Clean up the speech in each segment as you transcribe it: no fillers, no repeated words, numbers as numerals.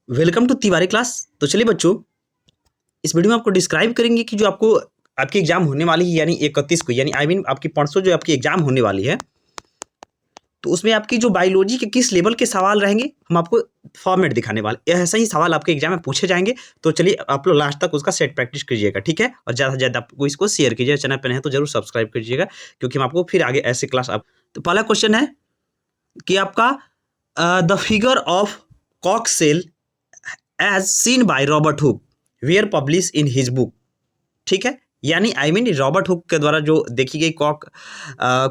Welcome to Tiwari class. तो चलिए बच्चों, इस वीडियो में आपको डिस्क्राइब करेंगे कि जो आपको आपकी एग्जाम होने वाली है यानी 31 को, यानी आपकी परसों जो आपकी एग्जाम होने वाली है, तो उसमें आपकी जो बायोलॉजी के किस लेवल के सवाल रहेंगे हम आपको फॉर्मेट दिखाने वाले। ऐसे ही सवाल आपके एग्जाम में पूछे जाएंगे। तो चलिए आप लोग लास्ट तक उसका सेट प्रैक्टिस कीजिएगा, ठीक है। और ज़्यादा से ज़्यादा आपको इसको शेयर कीजिएगा, चैनल पर नहीं तो जरूर सब्सक्राइब कीजिएगा, क्योंकि हम आपको फिर आगे ऐसे क्लास आप। तो पहला क्वेश्चन है कि आपका द फिगर ऑफ कॉक cell as seen by Robert Hooke were publish in his book, ठीक है। यानी रॉबर्ट हुक के द्वारा जो देखी गई कॉक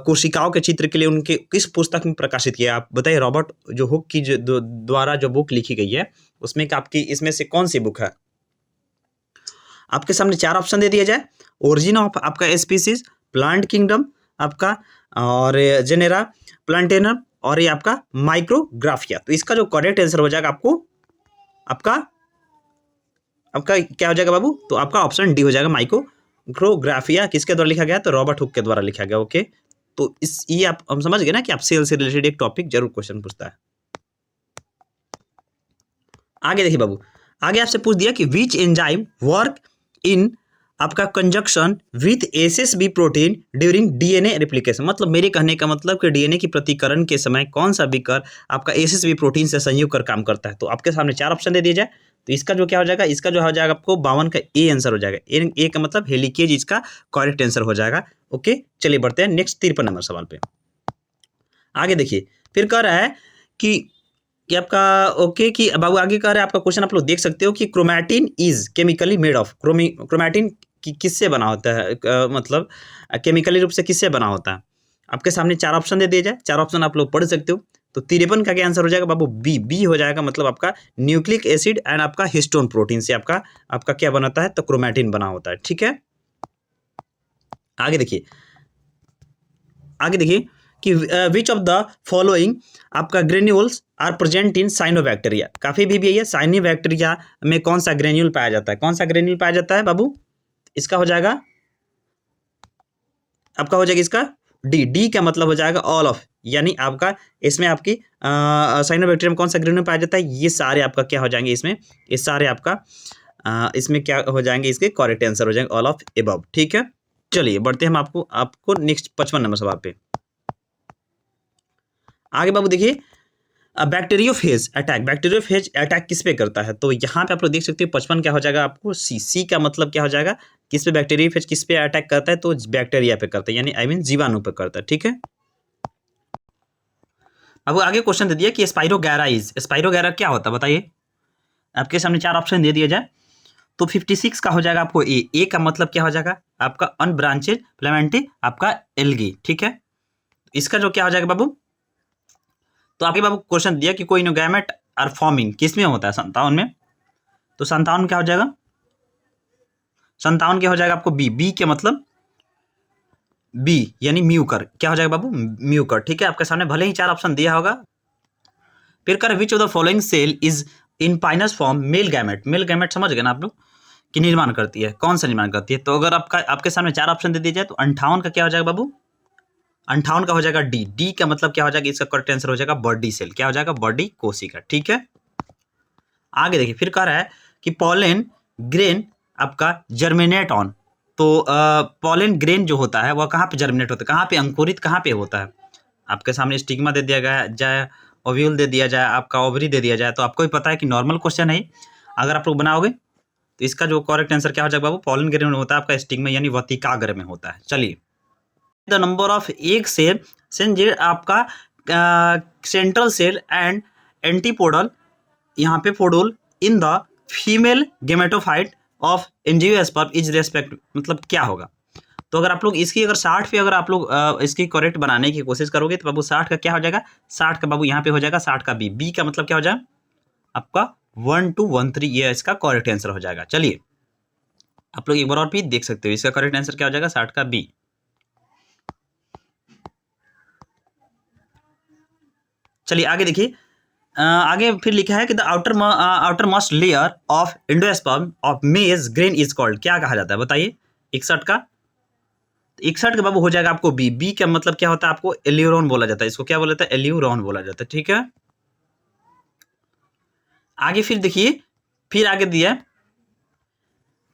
कोशिकाओं के चित्र के लिए उनके किस पुस्तक में प्रकाशित किया, आप बताइए। रॉबर्ट जो हुक की जो द्वारा जो बुक लिखी गई है उसमें आपकी इसमें से कौन सी बुक है। आपके सामने चार ऑप्शन दे दिया जाए। ओरिजिन ऑफ आपका स्पीसीज, प्लांट किंगडम आपका, और जेनेरा प्लांटेनम, और ये आपका माइक्रोग्राफिया। तो इसका जो करेक्ट आंसर हो जाएगा आपका आपका क्या हो जाएगा बाबू, तो आपका ऑप्शन डी हो जाएगा। माइक्रोग्राफिया किसके द्वारा लिखा गया, तो रॉबर्ट हुक के द्वारा लिखा गया। ओके, तो ये आप हम समझ गए ना कि आप सेल से रिलेटेड एक टॉपिक जरूर क्वेश्चन पूछता है। आगे देखिए बाबू, आगे आपसे पूछ दिया कि विच एंजाइम वर्क इन आपका conjunction with SSB protein during DNA replication. मतलब मेरे कहने का मतलब कि डीएनए की प्रतिकरण के समय कौन सा विकर आपका एसएसबी प्रोटीन से संयुग कर काम करता है। तो आपके सामने चार ऑप्शन दे दिया जाए। तो इसका जो क्या हो जाएगा, इसका जो हो जाएगा आपको 52 का ए आंसर हो जाएगा। ए का मतलब हेलिकेज इसका करेक्ट आंसर हो जाएगा। ओके, चलिए बढ़ते हैं नेक्स्ट 53 नंबर सवाल पे। आगे देखिए, फिर कह रहा है कि आपका ओके कि बाबू आगे कह रहा है आपका क्वेश्चन आप लोग देख सकते हो कि chromatin is chemically made of. Chromatin किससे बना होता है, मतलब केमिकली रूप से किससे बना होता है। आपके सामने चार ऑप्शन दे दिए जाए, चार ऑप्शन आप लोग पढ़ सकते हो। तो 53 का क्या आंसर हो जाएगा बाबू, बी। बी हो जाएगा, मतलब आपका न्यूक्लिक एसिड एंड आपका हिस्टोन प्रोटीन से आपका आपका क्या बनाता है, तो क्रोमैटिन बना होता है, ठीक है। आगे देखिए, आगे देखिए कि विच ऑफ द फॉलोइंग आपका granules are present in cyanobacteria. काफी भी है, साइनोबैक्टीरिया में कौन सा ग्रेन्यूल पाया जाता है, कौन सा ग्रेन्यूल पाया जाता है बाबू। इसका हो जाएगा आपका हो जाएगा इसका डी। डी का मतलब हो जाएगा ऑल ऑफ, यानी आपका इसमें आपकी साइनोबैक्टीरिया में कौन सा ग्रेन्यूल पाया जाता है, ये सारे आपका क्या हो जाएंगे इसमें, ये सारे आपका इसमें क्या हो जाएंगे, इसके करेक्ट आंसर हो जाएंगे ऑल ऑफ एबव, ठीक है। चलिए बढ़ते हैं हम आपको नेक्स्ट 55 नंबर सवाल पे। आगे बाबू देखिए, बैक्टीरियोफेज अटैक। बैक्टीरियोफेज अटैक किस पे करता है, तो यहाँ पे आप लोग देख सकते हो 55 क्या हो जाएगा आपको, सी। सी का मतलब क्या हो जाएगा, किस पे बैक्टीरियोफेज किस पे अटैक करता है, तो बैक्टीरिया पे करता है, यानी जीवाणु पे करता है, ठीक है। अब आगे क्वेश्चन दे दिया कि स्पाइरोगैरा क्या होता है बताइए। आपके सामने चार ऑप्शन दे दिया जाए। तो 56 का हो जाएगा आपको ए। ए का मतलब क्या हो जाएगा आपका अनब्रांचेड प्लेमेंटी आपका एल्गी, ठीक है। इसका जो क्या हो जाएगा बाबू, तो आपके बाबू क्वेश्चन दिया कि कोई गैमेट आर फॉर्मिंग किस में होता है, 57 में। तो 57 क्या हो जाएगा, 57 क्या हो जाएगा आपको बी। बी के मतलब बी यानी म्यूकर, क्या हो जाएगा बाबू, म्यूकर, ठीक है। आपके सामने भले ही चार ऑप्शन दिया होगा। फिर कर which of the following cell is in Pinus form male gamete. Male gamete समझ गए ना आप लोग कि निर्माण करती है, कौन सा निर्माण करती है। तो अगर आपके सामने चार ऑप्शन दे दिए जाए तो 58 का क्या हो जाएगा बाबू, 58 का हो जाएगा डी। डी का मतलब क्या हो जाएगा, इसका करेक्ट आंसर हो जाएगा बॉडी सेल, क्या हो जाएगा बॉडी कोशिका, ठीक है। आगे देखिए, फिर कह रहा है कि पॉलन ग्रेन आपका जर्मिनेट ऑन। तो पॉलन ग्रेन जो होता है वह कहाँ पे जर्मिनेट होता है, कहाँ पे अंकुरित कहाँ पे होता है। आपके सामने स्टिग्मा दे दिया गया जाए, ओव्यूल दे दिया जाए, आपका ओवरी दे दिया जाए। तो आपको भी पता है कि नॉर्मल क्वेश्चन है, अगर आप लोग बनाओगे तो इसका जो करेक्ट आंसर क्या हो जाएगा बाबू, पॉलन ग्रेन में होता है आपका स्टिग्मा, यानी वतिकाग्र में होता है। चलिए, the number of egg cell आपका सेंट्रल सेल एंड एंटीपोडल यहाँ पे पोडोल in the female gametophyte of angiosperm is respect, मतलब क्या होगा। तो अगर आप लोग इसकी अगर 60 पे अगर आप लोग इसकी करेक्ट बनाने की कोशिश करोगे तो बाबू 60 का क्या हो जाएगा, 60 का बाबू यहाँ पे हो जाएगा 60 का बी। बी का मतलब क्या हो जाएगा आपका 1213, ये इसका करेक्ट आंसर हो जाएगा। चलिए आप लोग एक बार और भी देख सकते हो, इसका करेक्ट आंसर क्या हो जाएगा 60 का बी। चलिए आगे देखिए, आगे फिर लिखा है कि the outer most layer of endosperm of मेज ग्रेन इज कॉल्ड, क्या कहा जाता है बताइए। 61 का, 61 का बाबू हो जाएगा आपको बी। बी का मतलब क्या होता है, आपको एल्यूरोन बोला जाता है, इसको क्या बोला जाता है, एल्यूरोन बोला जाता है, ठीक है। आगे फिर देखिए, फिर आगे दिया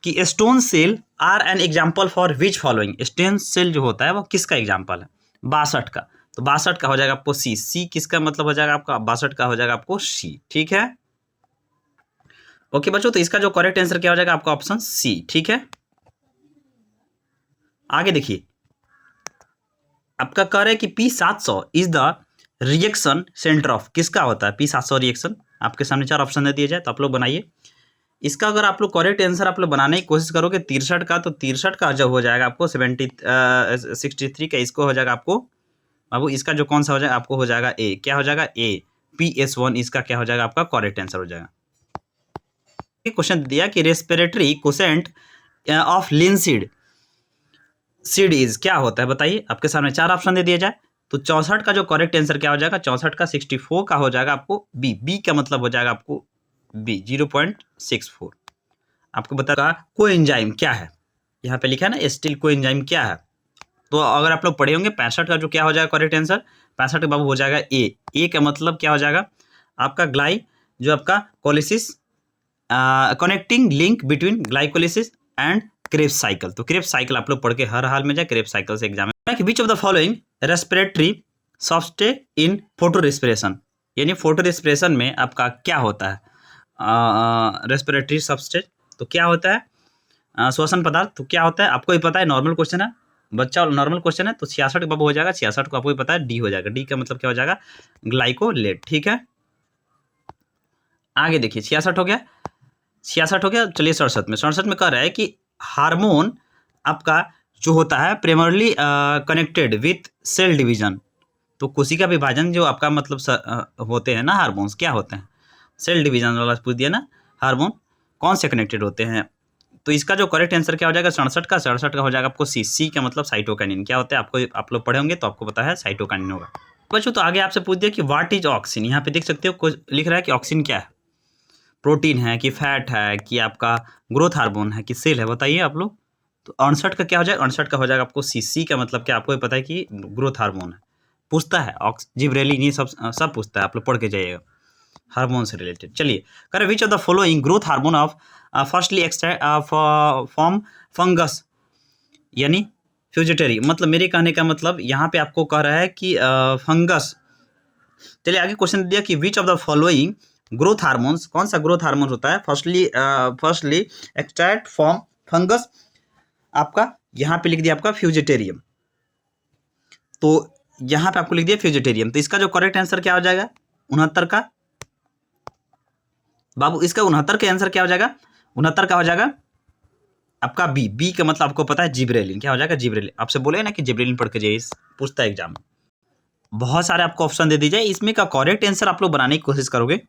कि stone cell are an example for which following. Stone cell जो होता है वो किसका एग्जाम्पल है? 62 का। तो 62 का हो जाएगा आपको सी। सी किसका मतलब हो जाएगा आपका? 62 का हो जाएगा आपको सी। ठीक है, ओके बच्चों, तो इसका जो करेक्ट आंसर क्या हो जाएगा आपका? Option C. ठीक है, आगे देखिए, आपका कह रहा है कि P700 is the reaction centre of, किसका होता है P700 रिएक्शन? आपके सामने 4 ऑप्शन दे दिए जाए तो आप लोग बनाइए। इसका अगर आप लोग करेक्ट आंसर आप लोग बनाने की कोशिश करोगे 63 का, तो 63 का जब हो जाएगा आपको 63 का, इसको हो जाएगा आपको बाबू, इसका जो कौन सा हो जाएगा आपको हो जाएगा ए। क्या हो जाएगा? ए। PS1 इसका क्या हो जाएगा आपका करेक्ट आंसर हो जाएगा। क्वेश्चन दिया कि respiratory quotient of linseed seed is, क्या होता है बताइए? आपके सामने 4 ऑप्शन दे दिया जाए तो 64 का जो करेक्ट आंसर क्या हो जाएगा? 64 का 64 का हो जाएगा आपको बी। बी का मतलब हो जाएगा आपको बी 0.64। आपको बताएगा कोएंजाइम क्या है, यहाँ पे लिखा है ना स्टील कोएंजाइम क्या है। तो अगर आप लोग पढ़े होंगे 65 का जो क्या हो जाएगा करेक्ट आंसर? 65 का बाबू हो जाएगा ए। ए का मतलब क्या हो जाएगा आपका? ग्लाई, जो आपका कोलिसिस, connecting link between glycolysis and Krebs cycle. तो क्रेब्स साइकिल आप लोग पढ़ के हर हाल में जाए, क्रेब्स साइकिल से एग्जाम में। विच of the following respiratory substrate in photo respiration, यानी फोटो रेस्पिरेशन में आपका क्या होता है? रेस्पिरेटरी सब्सटेट तो क्या होता है? श्वसन पदार्थ। तो क्या होता है आपको ही पता है, नॉर्मल क्वेश्चन है बच्चा, नॉर्मल क्वेश्चन है। तो 66 बाबू हो जाएगा, 66 को आपको ही पता है डी हो जाएगा। डी का मतलब क्या हो जाएगा? ग्लाइकोलेट। ठीक है, आगे देखिए 66 हो गया, 66 हो गया। चलिए 67 में, 67 में कह रहा है कि हार्मोन आपका जो होता है primarily connected with cell division. तो कोशिका विभाजन जो आपका मतलब होते हैं ना हार्मोन्स, क्या होते हैं? सेल डिवीजन वाला पूछ दिया ना, हार्मोन कौन से कनेक्टेड होते हैं? तो इसका जो करेक्ट आंसर क्या हो जाएगा? 67 का, 67 का हो जाएगा आपको सी। सी का मतलब साइटोकाइनिन। क्या होता है आपको, आप लोग पढ़े होंगे तो आपको पता है साइटोकाइनिन होगा बच्चों। तो आगे आपसे पूछ दिया कि व्हाट इज ऑक्सिन। यहाँ पे देख सकते हो लिख रहा है कि ऑक्सिन क्या है? प्रोटीन है कि फैट है कि आपका ग्रोथ हार्मोन है कि सेल है? बताइए आप लोग। तो 68 का क्या हो जाएगा? 68 का हो जाएगा आपको सी। सी का मतलब क्या आपको भी पता है कि ग्रोथ हार्मोन है। पूछता है जिब्रेलिन, ये सब पूछता है, आप लोग पढ़ के जाइएगा हार्मोन से रिलेटेड। चलिए, करें विच of the following growth hormone of firstly extract form fungus, यानी फ्यूजिटरी। मतलब मेरे कहने का मतलब यहाँ पे आपको कह रहा है कि फंगस। चलिए आगे क्वेश्चन दिया कि which of the following growth hormones, कौन सा ग्रोथ हार्मोन होता है फर्स्टली एक्सट्रैक्ट फ्रॉम फंगस? आपका यहाँ पे लिख दिया आपका फ्यूजिटेरियम। तो यहाँ पे आपको लिख दिया फ्यूजिटेरियम। तो इसका जो करेक्ट आंसर क्या हो जाएगा? 69 का बाबू, इसका 69 का आंसर क्या हो जाएगा? 69 का हो जाएगा आपका बी। बी का मतलब आपको पता है जिब्रेलिन। क्या हो जाएगा? जिब्रेलिन। आपसे बोले ना कि जिब्रेलिन पढ़ के जाइए, पूछता है एग्जाम में। बहुत सारे आपको ऑप्शन दे दीजिए, इसमें का करेक्ट आंसर आप लोग बनाने की कोशिश करोगे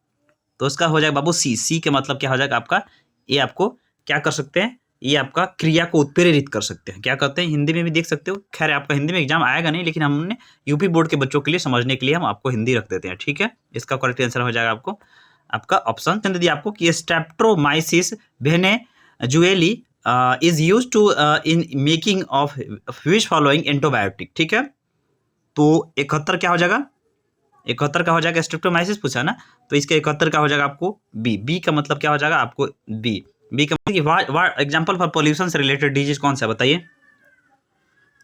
तो इसका हो जाएगा बाबू सी। सी के मतलब क्या हो जाएगा आपका? ये आपको क्या कर सकते हैं? ये आपका क्रिया को उत्प्रेरित कर सकते हैं। क्या करते हैं? हिंदी में भी देख सकते हो। खैर आपका हिंदी में एग्जाम आएगा नहीं, लेकिन हमने यूपी बोर्ड के बच्चों के लिए समझने के लिए हम आपको हिंदी रख देते हैं। ठीक है, इसका करेक्ट आंसर हो जाएगा आपको आपका ऑप्शन दे दिया आपको कि Streptomyces venezuelae is use to in making of which following antibiotic. ठीक है, तो 71 क्या हो जाएगा? 71 का हो जाएगा स्ट्रेप्टोमाइसिस पूछा ना, तो इसका 71 का हो जाएगा आपको बी। बी का मतलब क्या हो जाएगा आपको? बी। बी का मतलब एग्जाम्पल फॉर पोल्यूशन से रिलेटेड डिजीज कौन सा बताइए?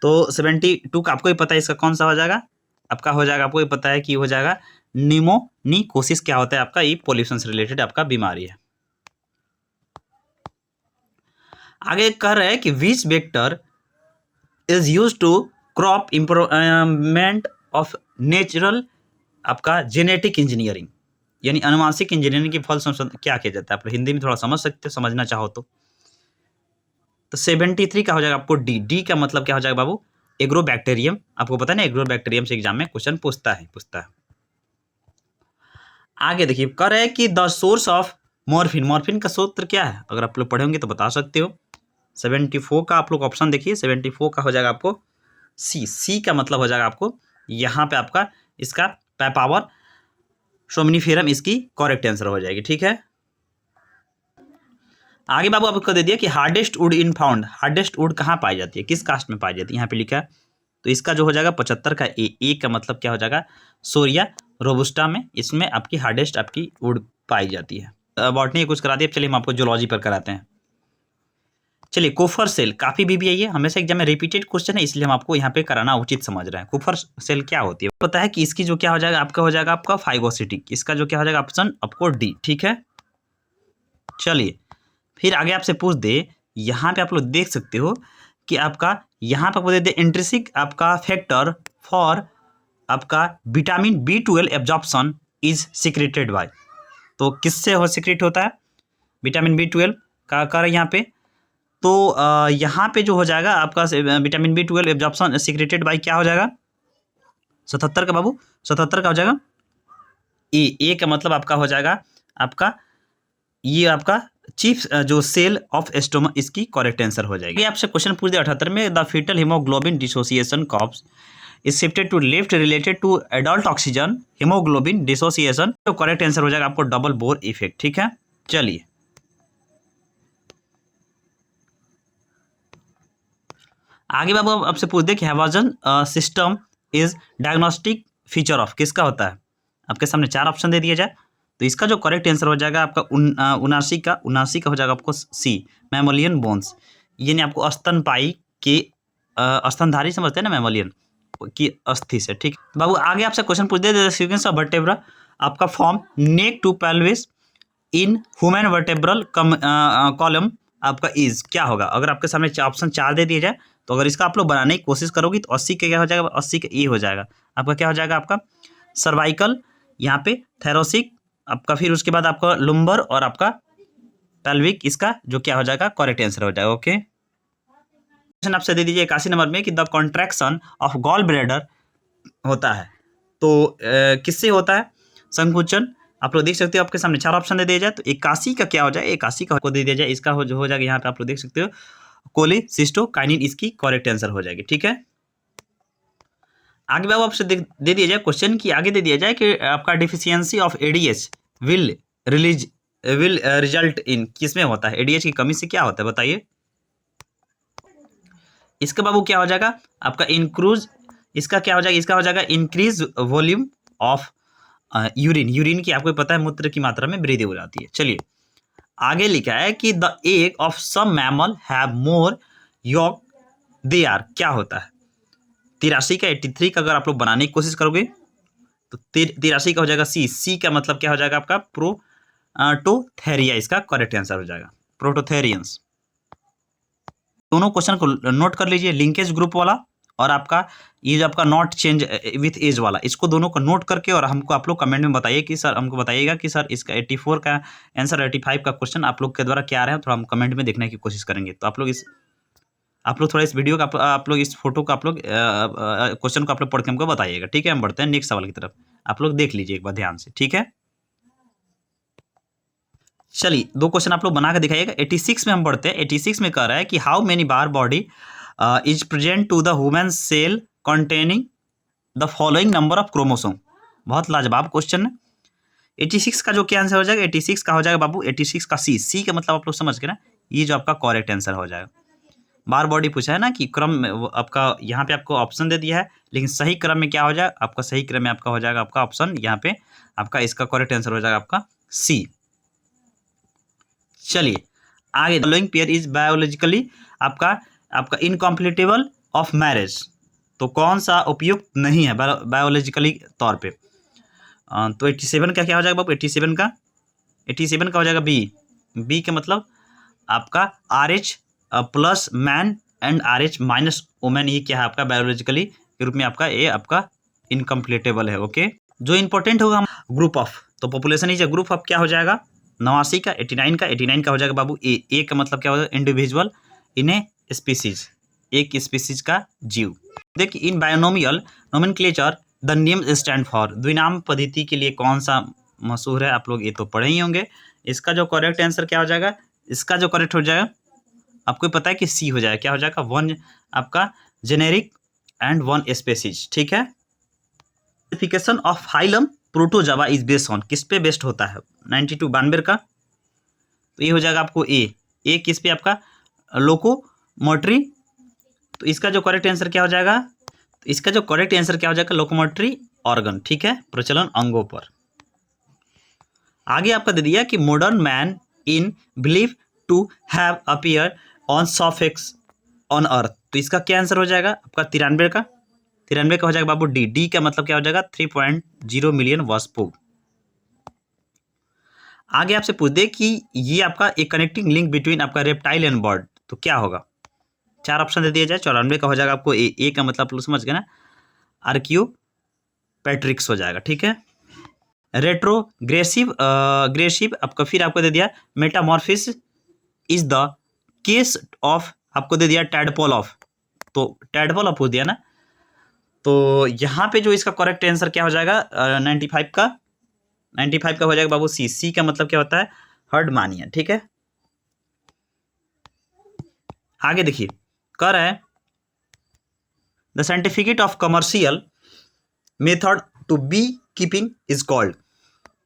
तो 72 का आपको ही पता है, इसका कौन सा हो जाएगा? आपका हो जाएगा, आपको ही पता है कि हो जाएगा निमोनिकोसिस। क्या होता है आपका? ये पोल्यूशन से रिलेटेड आपका बीमारी है। आगे कह रहे हैं कि which vector is use to crop improvement of natural आपका जेनेटिक इंजीनियरिंग, यानी अनुवांशिक इंजीनियरिंग की फल संशोधन क्या किया जाता है? आप हिंदी में थोड़ा समझ सकते हो, समझना चाहो तो। 73 का हो जाएगा आपको डी। डी का मतलब क्या हो जाएगा बाबू? एग्रोबैक्टीरियम। आपको पता है ना एग्रोबैक्टीरियम से एग्जाम में क्वेश्चन पूछता है। आगे देखिए, कह रहे हैं कि the source of morphine. Morphine का सूत्र क्या है? अगर आप लोग पढ़े होंगे तो बता सकते हो। 74 का आप लोग ऑप्शन देखिए, 74 का हो जाएगा आपको सी। सी का मतलब हो जाएगा आपको यहाँ पे आपका इसका पावर सोमनीफेरम इसकी करेक्ट आंसर हो जाएगी। ठीक है, आगे बाबू आपको दे दिया कि hardest would in found. Hardest would कहाँ पाई जाती है, किस कास्ट में पाई जाती है? यहाँ पे लिखा है, तो इसका जो हो जाएगा 75 का ए। ए का मतलब क्या हो जाएगा? सोरिया रोबुस्टा में, इसमें आपकी हार्डेस्ट आपकी वुड पाई जाती है। बॉटनी कुछ करा दिया, चलिए हम आपको जूलॉजी पर कराते हैं। चलिए कोफर सेल काफी भी आई है, हमेशा एग्जाम में रिपीटेड क्वेश्चन है, इसलिए हम आपको यहाँ पे कराना उचित समझ रहे हैं। कोफर सेल क्या होती है पता है कि इसकी जो क्या हो जाएगा आपका, हो जाएगा आपका फाइगोसिटी, इसका जो क्या हो जाएगा ऑप्शन आपको डी, ठीक है। चलिए फिर आगे आपसे पूछ दे, यहाँ पे आप लोग देख सकते हो कि आपका यहाँ पे आपको दे दे इंट्रिंसिक आपका फैक्टर फॉर आपका vitamin B12 absorption is secreted by, तो किससे हो सीक्रेट होता है विटामिन B12 का कर यहाँ पे, तो यहाँ पे जो हो जाएगा आपका vitamin B12 absorption secreted by क्या हो जाएगा 77 का बाबू, 77 का हो जाएगा ए का मतलब आपका हो जाएगा आपका ये आपका चीफ जो सेल ऑफ एस्टोमा, इसकी करेक्ट आंसर हो जाएगी। आपसे क्वेश्चन पूछ दिया 78 में, द फीटल हीमोग्लोबिन डिसोसिएशन कॉप्स is shifted to left related to adult oxygen haemoglobin dissociation, तो करेक्ट आंसर हो जाएगा आपको डबल बोर इफेक्ट, ठीक है। चलिए आगे बाबू आपसे पूछ दे कि Haversian system is diagnostic feature of, किसका होता है, आपके सामने 4 ऑप्शन दे दिया जाए, तो इसका जो करेक्ट आंसर हो जाएगा आपका 79 का हो जाएगा आपको सी मैमोलियन बोन्स, यानी आपको स्तनपायी के स्तनधारी समझते हैं ना मैमोलियन की अस्थि से, ठीक बाबू। आगे आपसे क्वेश्चन पूछ दे सीक्वेंस ऑफ वर्टेब्रा आपका form neck to pelvis in human vertebral column आपका इज क्या होगा, अगर आपके सामने ऑप्शन 4 दे दिए जाए, तो अगर इसका आप लोग बनाने की कोशिश करोगी तो 80 का क्या हो जाएगा, 80 का ए हो जाएगा आपका, क्या हो जाएगा आपका सर्वाइकल, यहाँ पे थेरोसिक आपका, फिर उसके बाद आपका लुम्बर और आपका पेल्विक, इसका जो क्या हो जाएगा करेक्ट आंसर हो जाएगा, ओके। क्वेश्चन आपसे दे दीजिए 81 नंबर में कि the contraction of gall bladder होता है, तो किससे होता है संकुचन, आप लोग देख सकते हो आपके सामने 4 ऑप्शन दे दिया जाए, तो 81 का क्या हो जाए, 81 का दे दिया जाए, इसका हो जाएगा यहाँ पे आप लोग देख सकते हो कोलेसिस्टोकाइनिन, इसकी करेक्ट आंसर हो जाएगी, ठीक है। आगे बाबू आपसे दे दिया जाए क्वेश्चन की, आगे दे दिया जाए कि आपका deficiency of ADH will result in, किसमें होता है, एडीएच की कमी से क्या होता है बताइए। इसका बाबू क्या हो जाएगा आपका इंक्रूज, इसका क्या हो जाएगा, इसका हो जाएगा इंक्रीज वॉल्यूम ऑफ यूरिन की आपको पता है मूत्र की मात्रा में वृद्धि हो जाती है। चलिए आगे लिखा है कि the egg of some mammal have more yolk they are, क्या होता है 83 का 83 का अगर आप लोग बनाने की कोशिश करोगे तो 83 का हो जाएगा सी का मतलब क्या हो जाएगा आपका प्रोटोथेरिया, इसका करेक्ट आंसर हो जाएगा प्रोटोथेरियंस। दोनों क्वेश्चन को नोट कर लीजिए, लिंकेज ग्रुप वाला और आपका ये जो आपका नॉट चेंज विथ एज वाला, इसको दोनों को नोट करके और हमको आप लोग कमेंट में बताइए कि सर, हमको बताइएगा कि सर इसका 84 का आंसर 85 का क्वेश्चन आप लोग के द्वारा क्या आ रहा है, थोड़ा हम कमेंट में देखने की कोशिश करेंगे। तो आप लोग थोड़ा इस वीडियो का आप लोग इस फोटो का आप लोग क्वेश्चन को आप लोग पढ़ के हमको बताइएगा, ठीक है। हम बढ़ते हैं नेक्स्ट सवाल की तरफ, आप लोग देख लीजिए एक बार ध्यान से, ठीक है। चलिए 2 क्वेश्चन आप लोग बना के दिखाइएगा। 86 में हम बढ़ते हैं, 86 में कह रहा है कि how many Barr body is present to the human cell containing the following number of chromosome, बहुत लाजवाब क्वेश्चन है। 86 का जो क्या आंसर हो जाएगा, 86 का हो जाएगा बाबू 86 का सी का मतलब आप लोग समझ के ना, ये जो आपका करेक्ट आंसर हो जाएगा। बार बॉडी पूछा है ना कि क्रम में आपका यहाँ पे आपको ऑप्शन दे दिया है, लेकिन सही क्रम में क्या हो जाएगा आपका, सही क्रम में आपका हो जाएगा आपका ऑप्शन यहाँ पे आपका, इसका करेक्ट आंसर हो जाएगा आपका सी। चलिए आगे, फॉलोइंग पेयर इज बायोलॉजिकली आपका इनकम्प्लीटेबल ऑफ मैरिज, तो कौन सा उपयुक्त नहीं है बायोलॉजिकली तौर पे, तो 87 का क्या हो जाएगा बाबू, 87 का हो जाएगा बी का मतलब आपका RH plus man and RH minus women, ये क्या है आपका बायोलॉजिकली के रूप में आपका ये आपका इनकम्प्लीटेबल है, ओके। जो इंपॉर्टेंट होगा हम ग्रुप ऑफ, तो पॉपुलेशन इज ग्रुप ऑफ क्या हो जाएगा 89 का 89 का हो जाएगा बाबू ए का मतलब क्या हो जाएगा इंडिविजुअल इन ए स्पीसीज, एक स्पीसीज का जीव। देखिए in binomial nomenclature the name stand for, द्विनाम पद्धति के लिए कौन सा मशहूर है, आप लोग ये तो पढ़े ही होंगे। इसका जो करेक्ट आंसर क्या हो जाएगा, इसका जो करेक्ट हो जाएगा आपको पता है कि सी हो जाएगा, क्या हो जाएगा 1 आपका जेनेरिक एंड 1 स्पेसीज, ठीक है। Classification of phylum protozoa is based on, किस पे बेस्ड होता है 92 92 का, तो ये हो जाएगा आपको ए किस पे आपका लोकोमोटरी, तो इसका जो करेक्ट आंसर क्या हो जाएगा, तो इसका जो करेक्ट आंसर क्या हो जाएगा लोकोमोटरी ऑर्गन, ठीक है, प्रचलन अंगों पर। आगे आपका दे दिया कि modern man in believe to have appear on सॉफिक्स ऑन अर्थ, तो इसका क्या आंसर हो जाएगा आपका 93 का हो जाएगा बाबू डी का मतलब क्या हो जाएगा 3.0 मिलियन वास्पो। आगे आपसे पूछ दे कि ये आपका एक कनेक्टिंग लिंक बिटवीन आपका रेप्टाइल एंड बर्ड, तो क्या होगा? 4 ऑप्शन दे दिया जाए। 94 का हो जाएगा आपको ए का मतलब आप लोग समझ गए ना, आर्क्यू पैट्रिक्स हो जाएगा, ठीक है। रेट्रोग्रेसिव ग्रेसिव आपका फिर आपको दे दिया metamorphosis is the case of, आपको दे दिया टैडपोल ऑफ, तो टैडपोल ऑफ पूछ दिया ना, तो यहाँ पे जो इसका करेक्ट आंसर क्या हो जाएगा 95 का हो जाएगा बाबू सी का मतलब क्या होता है हर्डमानिया, ठीक है। आगे देखिए कह रहा है the certificate of commercial method to be keeping is called,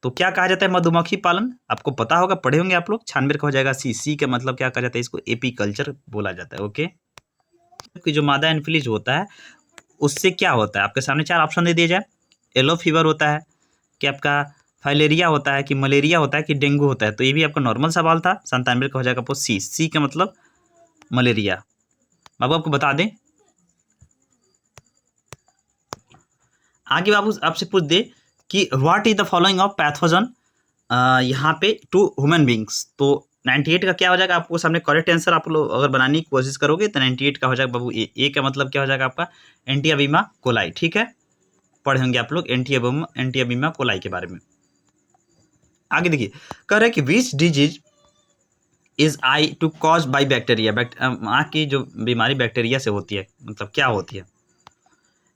तो क्या कहा जाता है मधुमक्खी पालन, आपको पता होगा, पढ़े होंगे आप लोग। 96 का हो जाएगा सी का मतलब क्या कहा जाता है इसको एपी कल्चर बोला जाता है, ओके। कि जो मादा एनफिलीज होता है उससे क्या होता है, आपके सामने 4 ऑप्शन दे दिए जाए। येलो फीवर होता है कि आपका फाइलेरिया होता है कि मलेरिया होता है कि डेंगू होता है, तो ये भी आपका नॉर्मल सवाल था। 97 का हो जाएगा आपको सी का मतलब मलेरिया। बाबू आपको बता दें, आगे बाबू आपसे पूछ दे कि what is the following of pathogen यहाँ पे टू ह्यूमन बींग्स, तो 98 का क्या हो जाएगा आपको सामने करेक्ट आंसर आप लोग अगर बनाने की कोशिश करोगे तो 98 का हो जाएगा बाबू ए का मतलब क्या हो जाएगा आपका एंटियाबीमा कोलाई, ठीक है। पढ़े होंगे आप लोग एंटियाबीमा कोलाई के बारे में। आगे देखिए कह रहे हैं कि which disease is eye to cause by bacteria, आँख की जो बीमारी बैक्टीरिया से होती है, मतलब क्या होती है।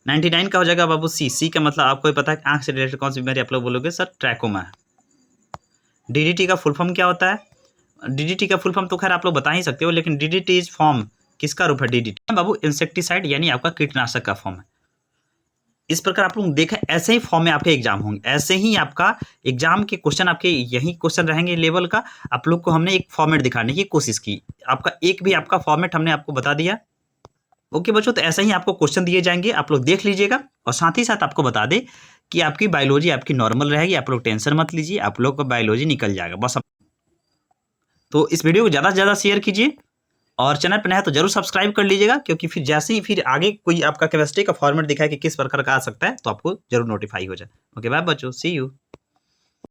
99 का हो जाएगा बाबू सी का मतलब आपको ही पता है आँख से रिलेटेड कौन सी बीमारी आप लोग बोलोगे सर ट्रैकोमा है। डीडीटी का फुल फॉर्म क्या होता है, डीडीटी का फुल फॉर्म तो खैर आप लोग बता ही सकते हो, लेकिन डीडीटी इज फॉर्म किसका रूप है डीडीटी बाबू इंसेक्टिसाइड यानी आपका कीटनाशक का फॉर्म है। इस प्रकार आप लोग देखा ऐसे ही फॉर्म में आपके एग्जाम होंगे, ऐसे ही आपका एग्जाम के क्वेश्चन आपके यही क्वेश्चन रहेंगे लेवल का। आप लोग को हमने एक फॉर्मेट दिखाने की कोशिश की, आपका एक भी आपका फॉर्मेट हमने आपको बता दिया, ओके बच्चों। तो ऐसे ही आपको क्वेश्चन दिए जाएंगे, आप लोग देख लीजिएगा। और साथ ही साथ आपको बता दे कि आपकी बायोलॉजी आपकी नॉर्मल रहेगी, आप लोग टेंशन मत लीजिए, आप लोग का बायोलॉजी निकल जाएगा बस। तो इस वीडियो को ज़्यादा से ज़्यादा शेयर कीजिए और चैनल पर नया है तो जरूर सब्सक्राइब कर लीजिएगा, क्योंकि फिर जैसे ही फिर आगे कोई आपका केमिस्ट्री का फॉर्मेट दिखाए कि किस प्रकार का आ सकता है तो आपको जरूर नोटिफाई हो जाए। ओके बाय बच्चों, सी यू।